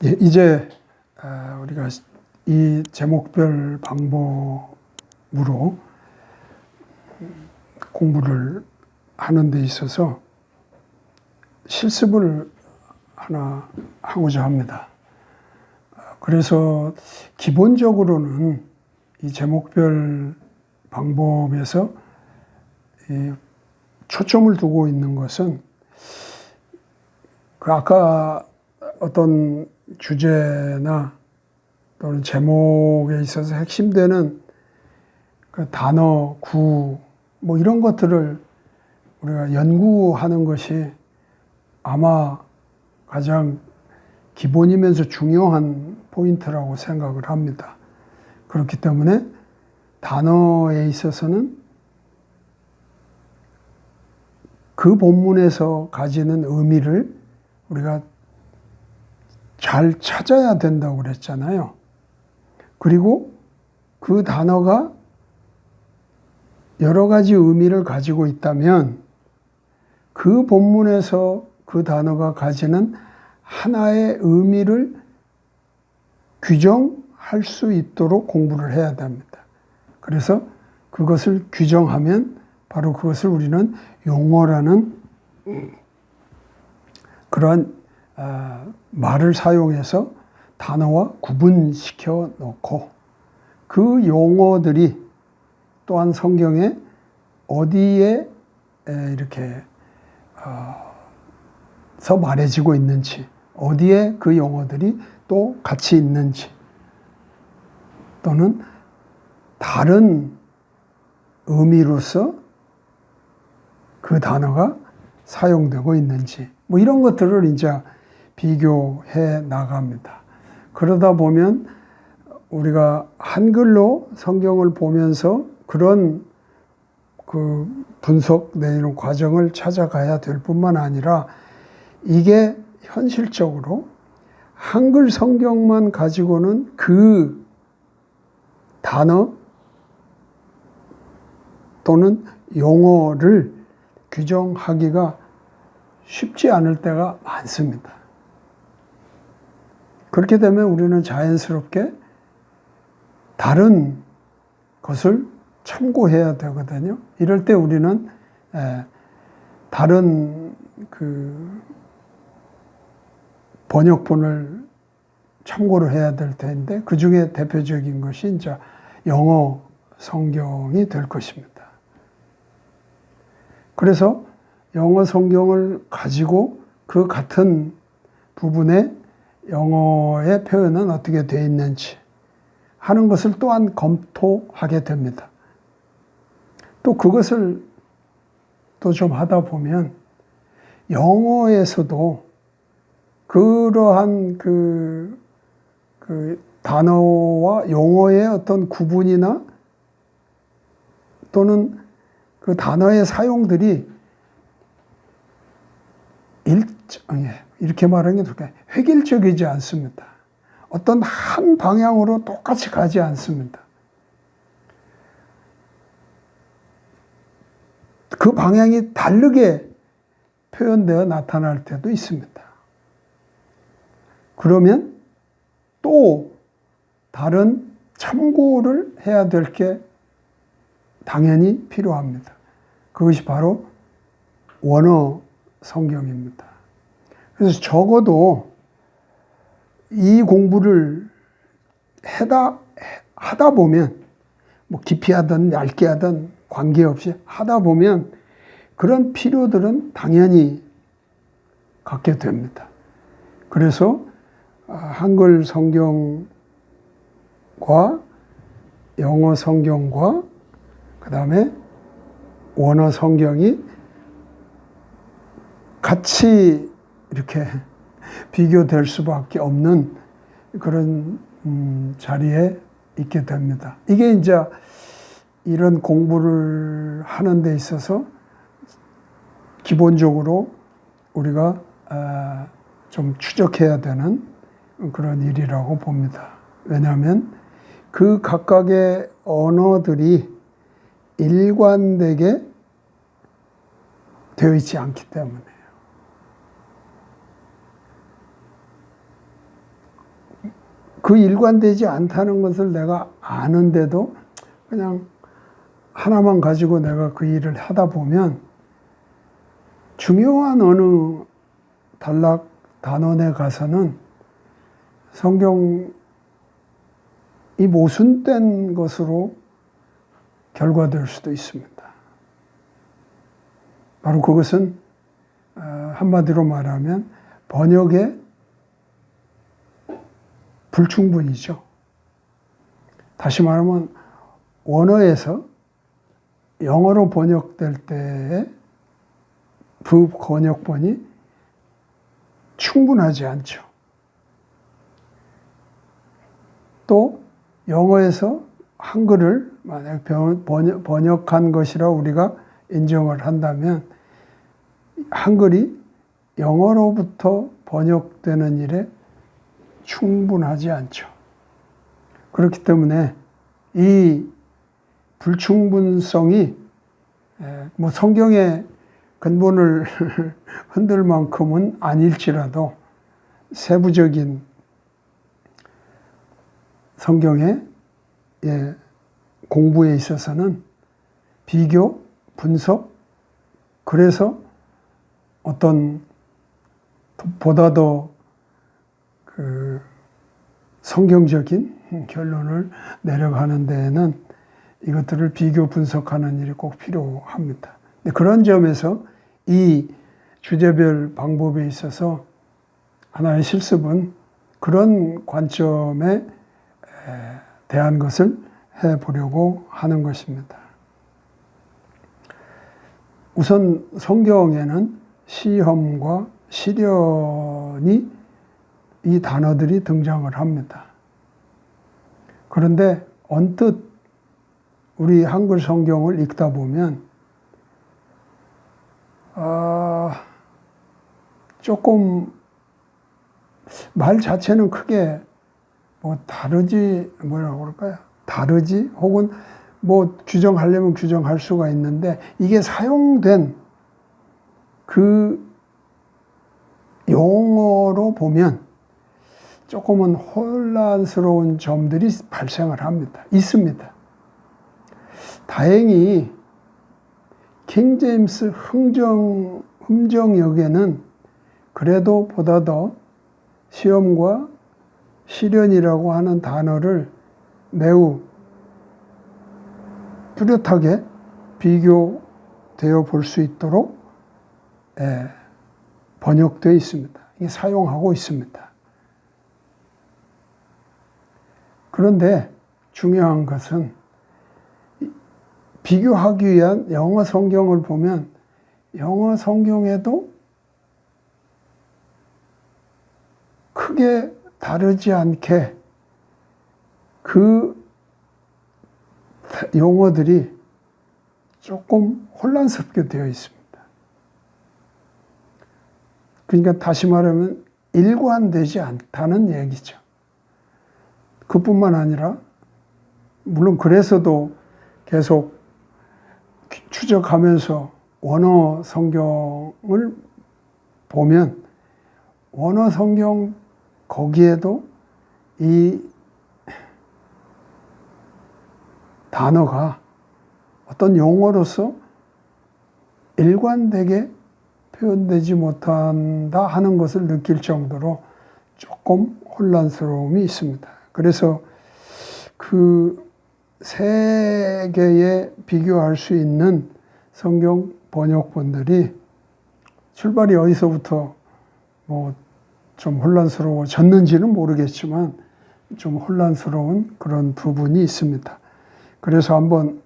예, 이제 우리가 이 제목별 방법으로 공부를 하는 데 있어서 실습을 하나 하고자 합니다. 그래서 기본적으로는 이 제목별 방법에서 이 초점을 두고 있는 것은 그 아까 어떤 주제나 또는 제목에 있어서 핵심되는 그 단어, 구, 뭐 이런 것들을 우리가 연구하는 것이 아마 가장 기본이면서 중요한 포인트라고 생각을 합니다. 그렇기 때문에 단어에 있어서는 그 본문에서 가지는 의미를 우리가 잘 찾아야 된다고 그랬잖아요. 그리고 그 단어가 여러 가지 의미를 가지고 있다면 그 본문에서 그 단어가 가지는 하나의 의미를 규정할 수 있도록 공부를 해야 됩니다. 그래서 그것을 규정하면 바로 그것을 우리는 용어라는 그러한 말을 사용해서 단어와 구분시켜 놓고 그 용어들이 또한 성경에 어디에 이렇게 서 말해지고 있는지, 어디에 그 용어들이 또 같이 있는지, 또는 다른 의미로서 그 단어가 사용되고 있는지, 뭐 이런 것들을 이제 비교해 나갑니다. 그러다 보면 우리가 한글로 성경을 보면서 그런 그 분석 내는 과정을 찾아가야 될 뿐만 아니라 이게 현실적으로 한글 성경만 가지고는 그 단어 또는 용어를 규정하기가 쉽지 않을 때가 많습니다. 그렇게 되면 우리는 자연스럽게 다른 것을 참고해야 되거든요. 이럴 때 우리는 다른 그 번역본을 참고를 해야 될 텐데 그 중에 대표적인 것이 이제 영어 성경이 될 것입니다. 그래서 영어 성경을 가지고 그 같은 부분에 영어의 표현은 어떻게 되어 있는지 하는 것을 또한 검토하게 됩니다. 또 그것을 또 좀 하다 보면 영어에서도 그러한 그 단어와 용어의 어떤 구분이나 또는 그 단어의 사용들이 이렇게 말하는 게 좋을까요? 획일적이지 않습니다. 어떤 한 방향으로 똑같이 가지 않습니다. 그 방향이 다르게 표현되어 나타날 때도 있습니다. 그러면 또 다른 참고를 해야 될 게 당연히 필요합니다. 그것이 바로 원어 성경입니다. 그래서 적어도 이 공부를 하다 보면 뭐 깊이 하든 얇게 하든 관계없이 하다 보면 그런 필요들은 당연히 갖게 됩니다. 그래서 한글 성경과 영어 성경과 그 다음에 원어 성경이 같이 이렇게 비교될 수밖에 없는 그런 자리에 있게 됩니다. 이게 이제 이런 공부를 하는 데 있어서 기본적으로 우리가 좀 추적해야 되는 그런 일이라고 봅니다. 왜냐하면 그 각각의 언어들이 일관되게 되어 있지 않기 때문에요. 그 일관되지 않다는 것을 내가 아는데도 그냥 하나만 가지고 내가 그 일을 하다 보면 중요한 어느 단락 단원에 가서는 성경이 모순된 것으로 결과될 수도 있습니다. 바로 그것은 한마디로 말하면 번역의 불충분이죠. 다시 말하면 원어에서 영어로 번역될 때에 그 번역본이 충분하지 않죠. 또 영어에서 한글을 만약 번역한 것이라 우리가 인정을 한다면 한글이 영어로부터 번역되는 일에 충분하지 않죠. 그렇기 때문에 이 불충분성이 뭐 성경의 근본을 흔들 만큼은 아닐지라도 세부적인 성경의 공부에 있어서는 비교, 분석, 그래서 어떤 보다 더 그 성경적인 결론을 내려가는 데에는 이것들을 비교 분석하는 일이 꼭 필요합니다. 그런 점에서 이 주제별 방법에 있어서 하나의 실습은 그런 관점에 대한 것을 해보려고 하는 것입니다. 우선 성경에는 시험과 시련이 이 단어들이 등장을 합니다. 그런데 언뜻 우리 한글 성경을 읽다 보면 조금 말 자체는 크게 뭐 다르지 뭐라고 그럴까요? 다르지 혹은 뭐 규정하려면 규정할 수가 있는데 이게 사용된 그 용어로 보면 조금은 혼란스러운 점들이 발생을 합니다. 있습니다. 다행히 킹 제임스 흠정역에는 그래도 보다 더 시험과 시련이라고 하는 단어를 매우 뚜렷하게 비교되어 볼 수 있도록 번역되어 있습니다. 이게 사용하고 있습니다. 그런데 중요한 것은 비교하기 위한 영어 성경을 보면 영어 성경에도 크게 다르지 않게 그 용어들이 조금 혼란스럽게 되어 있습니다. 그러니까 다시 말하면 일관되지 않다는 얘기죠. 그뿐만 아니라 물론 그래서도 계속 추적하면서 원어 성경을 보면 원어 성경 거기에도 이 단어가 어떤 용어로서 일관되게 표현되지 못한다 하는 것을 느낄 정도로 조금 혼란스러움이 있습니다. 그래서 그 세 개에 비교할 수 있는 성경 번역본들이 출발이 어디서부터 뭐 좀 혼란스러워졌는지는 모르겠지만 좀 혼란스러운 그런 부분이 있습니다. 그래서 한번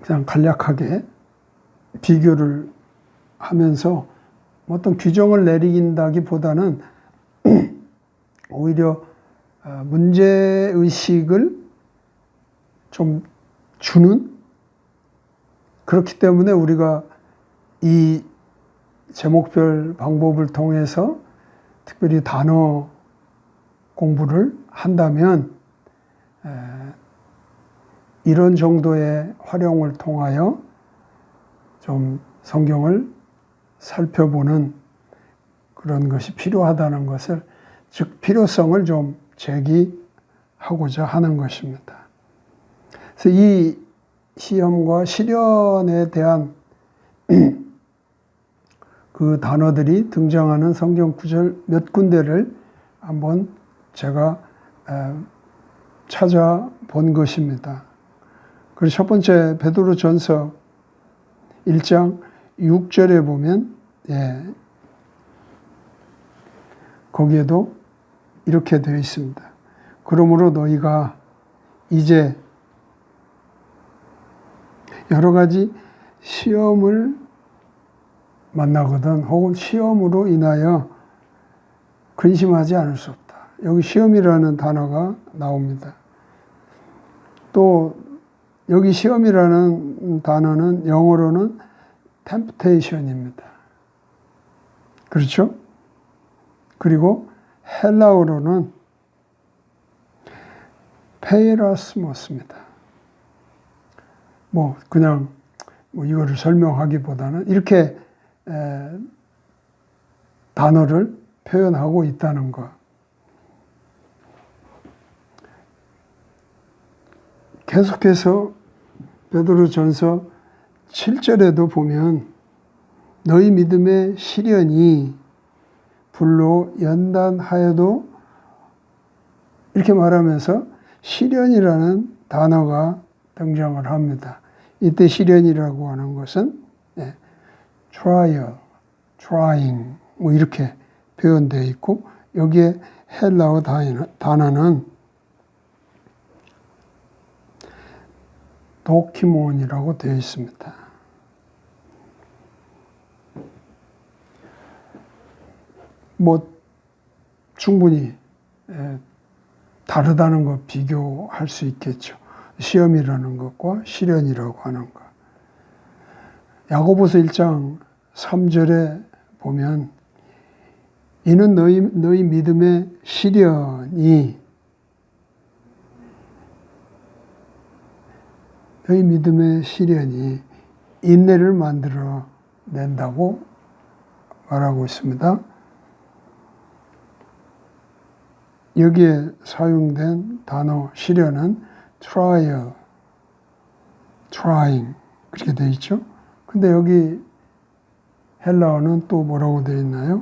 그냥 간략하게 비교를 하면서 어떤 규정을 내린다기보다는 오히려 문제의식을 좀 주는, 그렇기 때문에 우리가 이 제목별 방법을 통해서 특별히 단어 공부를 한다면 이런 정도의 활용을 통하여 좀 성경을 살펴보는 그런 것이 필요하다는 것을 즉 필요성을 좀 제기하고자 하는 것입니다. 그래서 이 시험과 실현에 대한 그 단어들이 등장하는 성경 구절 몇 군데를 한번 제가 찾아본 것입니다. 그리고 첫 번째 베드로전서 1장 6절에 보면 거기에도 이렇게 되어 있습니다. 그러므로 너희가 이제 여러 가지 시험을 만나거든 혹은 시험으로 인하여 근심하지 않을 수 없다. 여기 시험이라는 단어가 나옵니다. 또 여기 시험이라는 단어는 영어로는 temptation입니다. 그렇죠? 그리고 헬라어로는 페이라스모스입니다. 그냥 이거를 설명하기보다는 이렇게 단어를 표현하고 있다는 것. 계속해서 베드로전서 7절에도 보면 너희 믿음의 시련이 불로 연단하여도 이렇게 말하면서 시련이라는 단어가 등장을 합니다. 이때 시련이라고 하는 것은 trial, trying 이렇게 표현되어 있고 여기에 헬라어 단어는 도키몬이라고 되어 있습니다. 충분히 다르다는 거 비교할 수 있겠죠. 시험이라는 것과 시련이라고 하는 것. 야고보서 1장 3절에 보면 이는 너희 믿음의 시련이 인내를 만들어 낸다고 말하고 있습니다. 여기에 사용된 단어 시련은 trial, trying 그렇게 되어 있죠. 근데 여기 헬라어는 또 뭐라고 되어 있나요?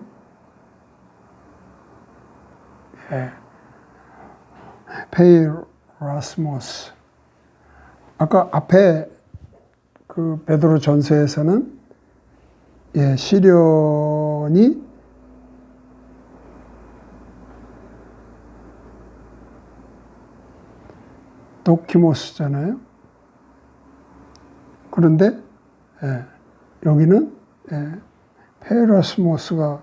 페이라스모스. 아까 앞에 그 베드로 전서에서는 시련이 도키모스잖아요. 그런데 여기는 페이라스모스가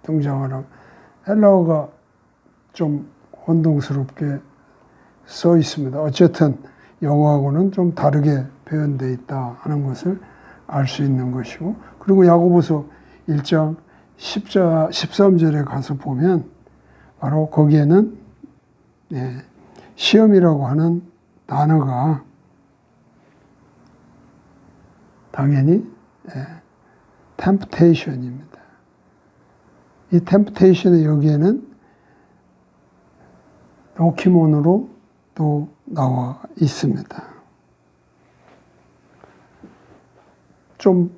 등장을 하고 헬라어가 좀 혼동스럽게 써 있습니다. 어쨌든 영어하고는 좀 다르게 표현되어 있다 하는 것을 알 수 있는 것이고 그리고 야고보서 1장 13절에 가서 보면 바로 거기에는 시험이라고 하는 단어가 당연히 temptation입니다. 이 temptation의 여기에는 도키몬으로 또 나와 있습니다. 좀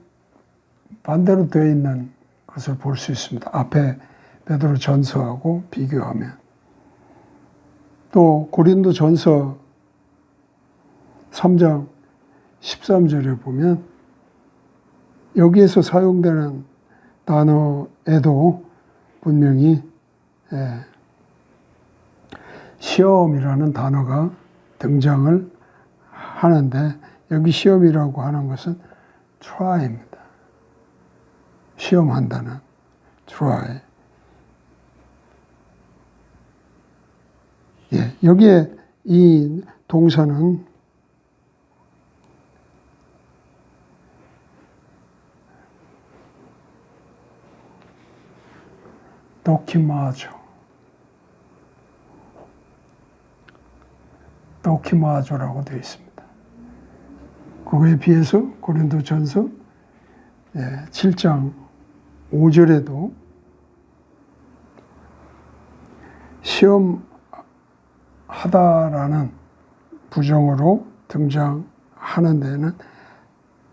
반대로 되어 있는 것을 볼 수 있습니다. 앞에 베드로 전서하고 비교하면. 또 고린도 전서 3장 13절에 보면 여기에서 사용되는 단어에도 분명히 시험이라는 단어가 등장을 하는데 여기 시험이라고 하는 것은 try입니다. 시험한다는 try. 여기에 이 동사는 도키마조라고 되어 있습니다. 그거에 비해서 고린도전서 7장 5절에도 시험하다라는 부정어로 등장하는 데는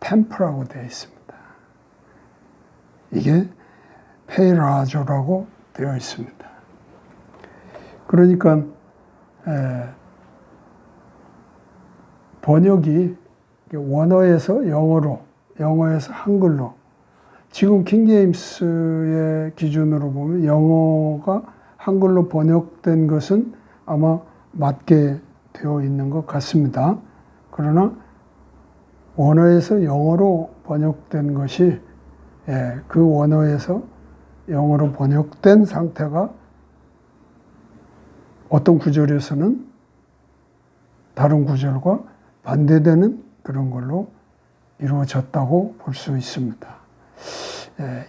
템프라고 되어 있습니다. 이게 페이라조라고 되어 있습니다. 그러니까 번역이 원어에서 영어로, 영어에서 한글로, 지금 킹제임스의 기준으로 보면 영어가 한글로 번역된 것은 아마 맞게 되어 있는 것 같습니다. 그러나 원어에서 영어로 번역된 것이 그 원어에서 영어로 번역된 상태가 어떤 구절에서는 다른 구절과 반대되는 그런 걸로 이루어졌다고 볼 수 있습니다.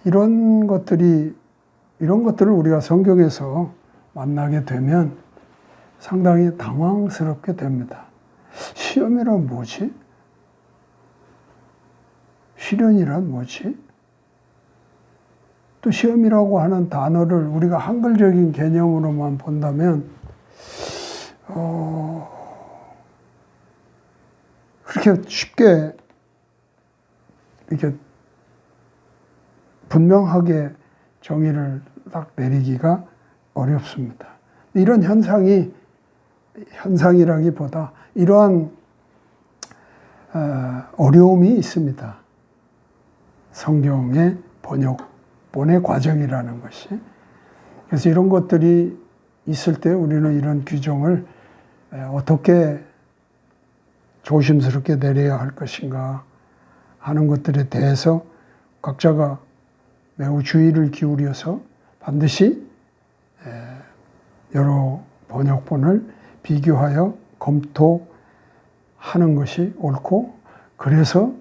이런 것들을 우리가 성경에서 만나게 되면 상당히 당황스럽게 됩니다. 시험이란 뭐지? 시련이란 뭐지? 또 시험이라고 하는 단어를 우리가 한글적인 개념으로만 본다면 그렇게 쉽게 이렇게 분명하게 정의를 딱 내리기가 어렵습니다. 이런 현상이라기보다 이러한 어려움이 있습니다. 성경의 번의 과정이라는 것이. 그래서 이런 것들이 있을 때 우리는 이런 규정을 어떻게 조심스럽게 내려야 할 것인가 하는 것들에 대해서 각자가 매우 주의를 기울여서 반드시 여러 번역본을 비교하여 검토하는 것이 옳고, 그래서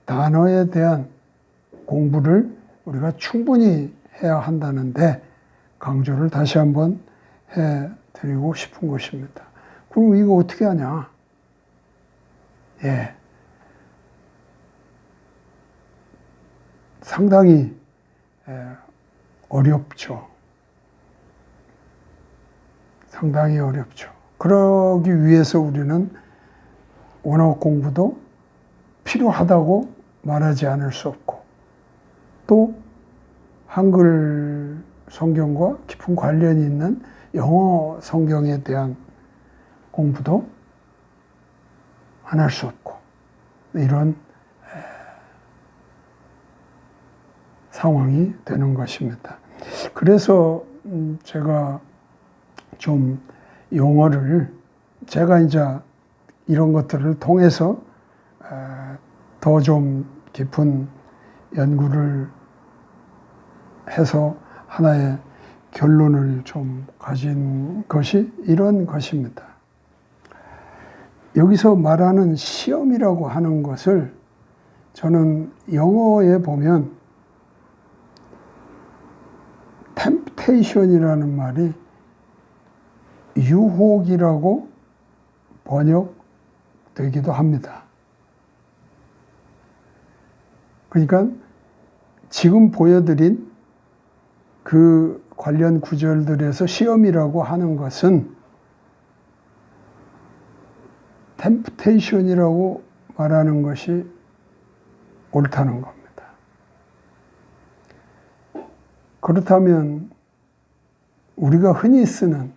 단어에 대한 공부를 우리가 충분히 해야 한다는데 강조를 다시 한번 해드리고 싶은 것입니다. 그럼 이거 어떻게 하냐? 상당히 어렵죠. 상당히 어렵죠. 그러기 위해서 우리는 원어 공부도 필요하다고 말하지 않을 수 없고, 또 한글 성경과 깊은 관련이 있는 영어 성경에 대한 공부도 안 할 수 없고, 이런 상황이 되는 것입니다. 그래서 제가 좀 용어를, 제가 이제 이런 것들을 통해서 더 좀 깊은 연구를 해서 하나의 결론을 좀 가진 것이 이런 것입니다. 여기서 말하는 시험이라고 하는 것을 저는 영어에 보면 temptation이라는 말이 유혹이라고 번역되기도 합니다. 그러니까 지금 보여드린 그 관련 구절들에서 시험이라고 하는 것은 temptation이라고 말하는 것이 옳다는 겁니다. 그렇다면 우리가 흔히 쓰는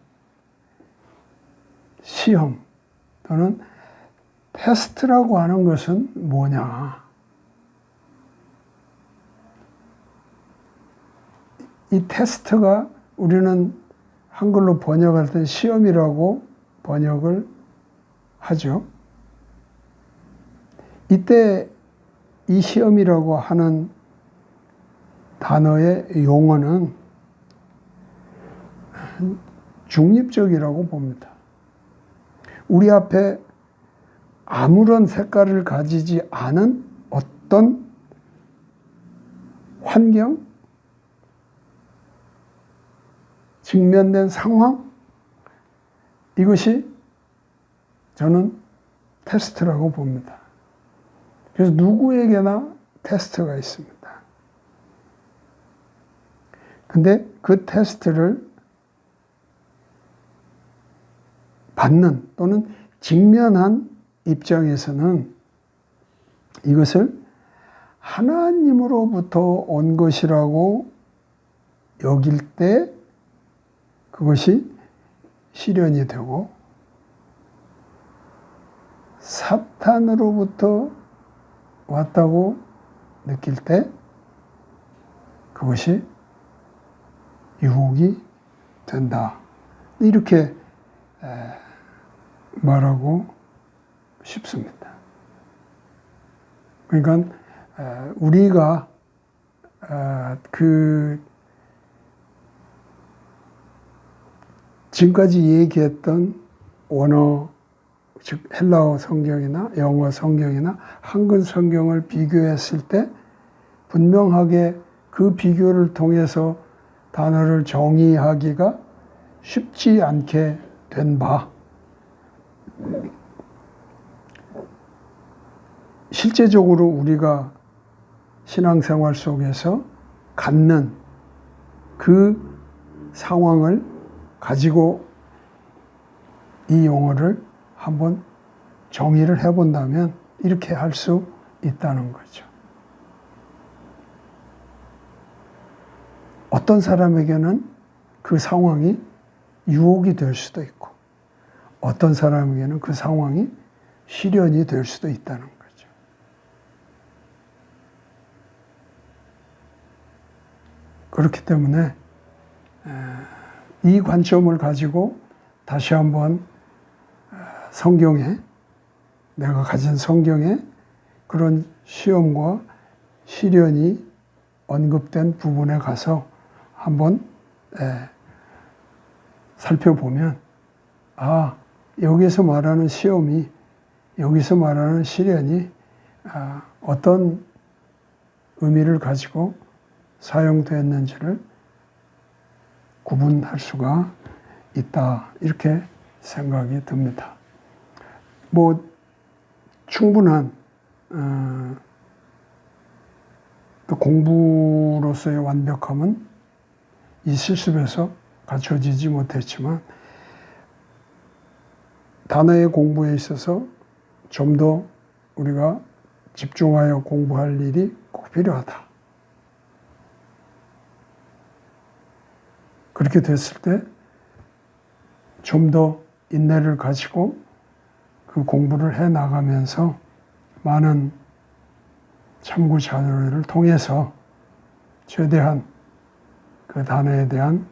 시험 또는 테스트라고 하는 것은 뭐냐? 이 테스트가 우리는 한글로 번역할 때 시험이라고 번역을 하죠. 이때 이 시험이라고 하는 단어의 용어는 중립적이라고 봅니다. 우리 앞에 아무런 색깔을 가지지 않은 어떤 환경, 직면된 상황, 이것이 저는 테스트라고 봅니다. 그래서 누구에게나 테스트가 있습니다. 근데 그 테스트를 받는 또는 직면한 입장에서는 이것을 하나님으로부터 온 것이라고 여길 때 그것이 실현이 되고, 사탄으로부터 왔다고 느낄 때 그것이 유혹이 된다. 이렇게 말하고 싶습니다. 그러니까 우리가 지금까지 얘기했던 원어, 즉 헬라어 성경이나 영어 성경이나 한글 성경을 비교했을 때 분명하게 그 비교를 통해서 단어를 정의하기가 쉽지 않게 된 바, 실제적으로 우리가 신앙생활 속에서 갖는 그 상황을 가지고 이 용어를 한번 정의를 해본다면 이렇게 할 수 있다는 거죠. 어떤 사람에게는 그 상황이 유혹이 될 수도 있고, 어떤 사람에게는 그 상황이 시련이 될 수도 있다는 거죠. 그렇기 때문에 이 관점을 가지고 다시 한번 성경에, 내가 가진 성경에 그런 시험과 시련이 언급된 부분에 가서 한번 살펴보면, 아, 여기서 말하는 시험이, 여기서 말하는 시련이 어떤 의미를 가지고 사용되었는지를 구분할 수가 있다, 이렇게 생각이 듭니다. 뭐 충분한 또 공부로서의 완벽함은 이 실습에서 갖춰지지 못했지만, 단어의 공부에 있어서 좀 더 우리가 집중하여 공부할 일이 꼭 필요하다. 그렇게 됐을 때 좀 더 인내를 가지고 그 공부를 해 나가면서 많은 참고 자료를 통해서 최대한 그 단어에 대한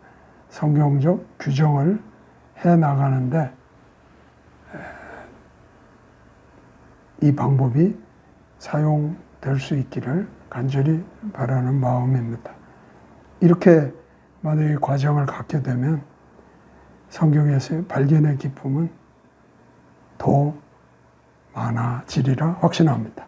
성경적 규정을 해 나가는데 이 방법이 사용될 수 있기를 간절히 바라는 마음입니다. 이렇게 만약에 과정을 갖게 되면 성경에서의 발견의 기쁨은 더 많아지리라 확신합니다.